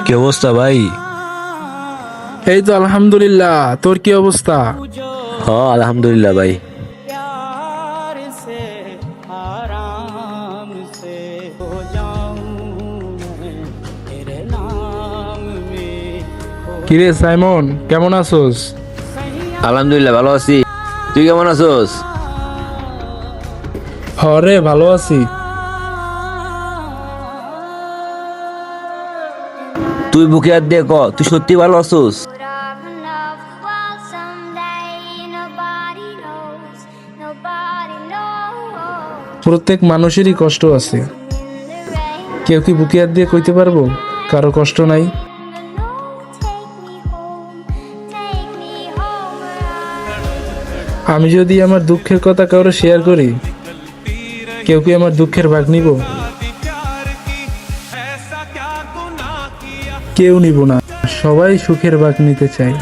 কি অবস্থা ভাই? এই তো আলহামদুলিল্লাহ। তোর কি অবস্থা? হ, আলহামদুলিল্লাহ ভাই। प्यार से आराम से हो जाऊं मैं तेरे नाम में हो কিরে সাইমন, কেমন আছোস? আলহামদুলিল্লাহ ভালো আছি। তুই কেমন আছোস? হরে ভালো আছি। তুই বুকে হাত দিয়ে ক, তুই সত্যি ভালো আছোস? Put up enough while someday nobody knows, nobody knows. প্রত্যেক মানুষেরই কষ্ট আছে। In the rain, কেউ কি বুকে হাত দিয়ে কইতে পারবো কারো কষ্ট নাই? the note, take me home where আমি যদি আমার দুঃখের কথা কারো শেয়ার করি, কেউ কি আমার দুঃখের ভাগ নিব? কেউ নিব না, সবাই সুখের ভাগ নিতে চায়।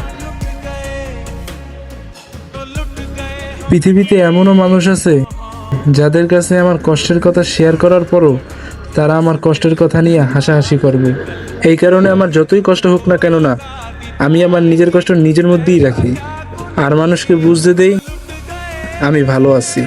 পৃথিবীতে এমনও মানুষ আছে যাদের কাছে আমার কষ্টের কথা শেয়ার করার পরও তারা আমার কষ্টের কথা নিয়ে হাসাহাসি করবে। এই কারণে আমার যতই কষ্ট হোক না কেন না, আমি আমার নিজের কষ্ট নিজের মধ্যেই রাখি আর মানুষকে বুঝতে দেই আমি ভালো আছি।